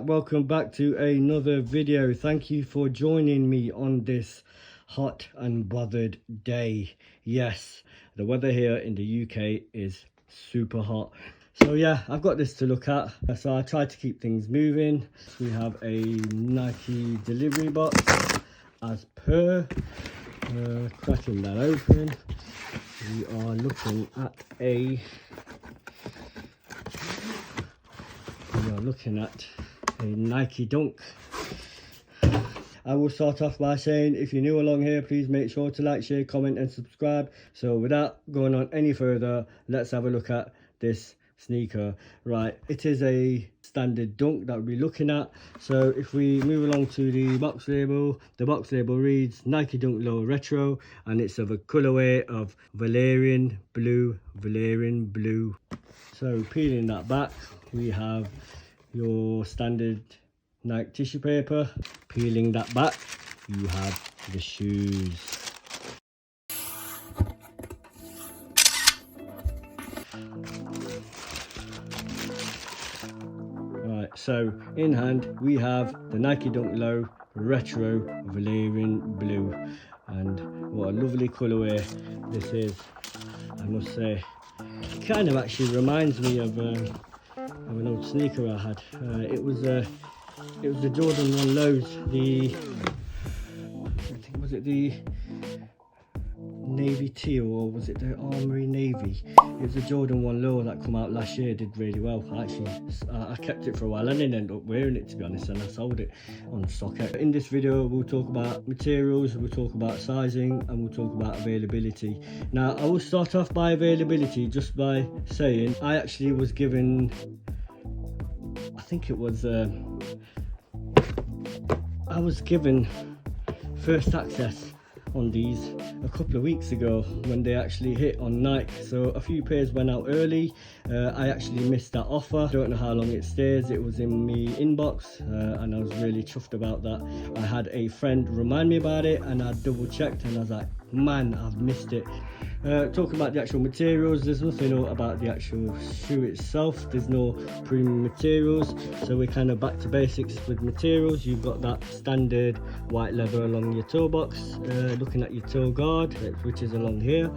Welcome back to another video. Thank you for joining me on this hot and bothered day. Yes, the weather here in the UK is super hot. So yeah, I've got this to look at. So I try to keep things moving. We have a Nike delivery box as per. Cracking that open. We are looking at a Nike Dunk. I will start off by saying, if you're new along here, please make sure to like, share, comment and subscribe. So without going on any further, let's have a look at this sneaker. Right, it is a standard dunk that we're looking at. So if we move along to the box label reads Nike Dunk Low Retro, and it's of a colorway of Valerian blue. So peeling that back, we have your standard Nike tissue paper. Peeling that back, you have the shoes. Right, so in hand we have the Nike Dunk Low Retro Valerian blue, and what a lovely colorway this is, I must say. It kind of actually reminds me of an old sneaker I had. It was the Jordan 1 Lows, was it the navy teal, or was it the armory navy? It was the Jordan 1 Low that come out last year, did really well. I kept it for a while. I didn't end up wearing it, to be honest, and I sold it on StockX. In this video we'll talk about materials, we'll talk about sizing, and we'll talk about availability. Now I will start off by availability just by saying I actually was given, I think it was I was given first access on these a couple of weeks ago when they actually hit on Nike. So a few pairs went out early. I actually missed that offer. Don't know how long it stays. It was in my inbox, and I was really chuffed about that. I had a friend remind me about it, and I double checked, and I was like, man, I've missed it. Talking about the actual materials, there's nothing about the actual shoe itself. There's no premium materials, so we're kind of back to basics with materials. You've got that standard white leather along your toe box. Looking at your toe guard, which is along here,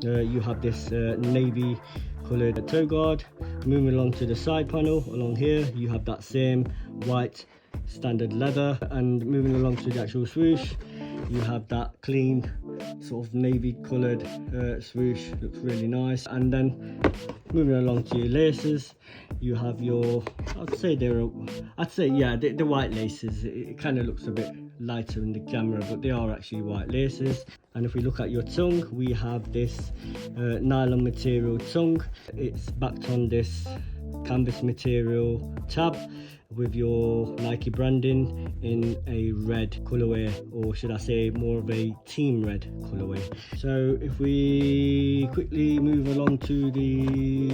you have this navy coloured toe guard. Moving along to the side panel along here, you have that same white standard leather, and moving along to the actual swoosh, you have that clean sort of navy coloured swoosh. Looks really nice. And then moving along to your laces, you have your, I'd say yeah, the white laces. It kind of looks a bit lighter in the camera, but they are actually white laces. And if we look at your tongue, we have this nylon material tongue. It's backed on this canvas material tab with your Nike branding in a red colorway, or should I say more of a team red colorway. So if we quickly move along to the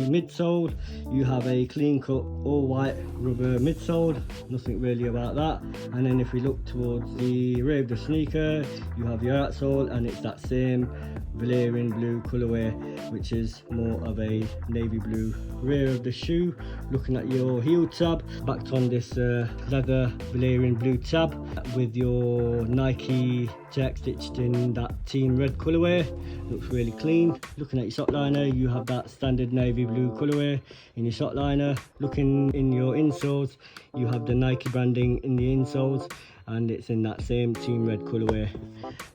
midsole, you have a clean cut all white rubber midsole, nothing really about that. And then if we look towards the rear of the sneaker, you have your outsole, and it's that same Valerian blue colorway, which is more of a navy blue rear of the shoe. Looking at your heel tab, backed on this leather Valerian blue tab with your Nike jack stitched in that team red colorway. Looks really clean. Looking at your sock liner, you have that standard navy blue colorway in your sock liner. Looking in your insoles, you have the Nike branding in the insoles, and it's in that same team red colorway.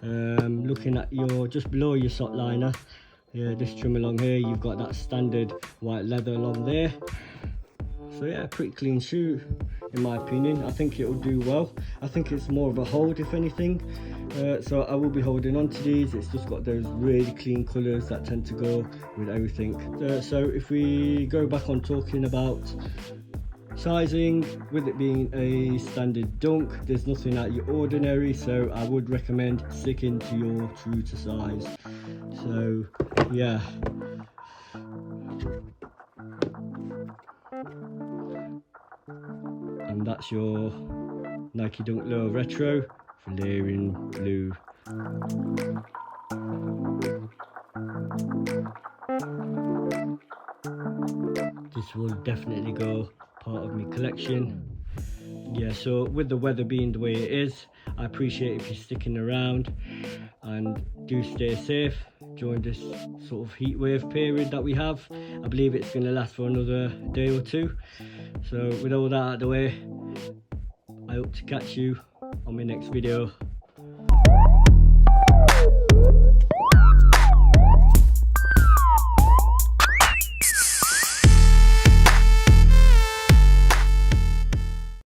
Looking at your, just below your sock liner, yeah, this trim along here, you've got that standard white leather along there. So yeah, pretty clean shoe in my opinion. I think it will do well. I think it's more of a hold if anything. So I will be holding on to these. It's just got those really clean colours that tend to go with everything. So if we go back on talking about sizing, with it being a standard dunk, there's nothing out your ordinary, so I would recommend sticking to your true to size. So yeah, and that's your Nike Dunk Low Retro Valerian blue. This will definitely go part of my collection. yeah, so with the weather being the way it is, I appreciate if you're sticking around, and do stay safe during this sort of heat wave period that we have. I believe it's going to last for another day or two. So with all that out of the way, I hope to catch you on my next video.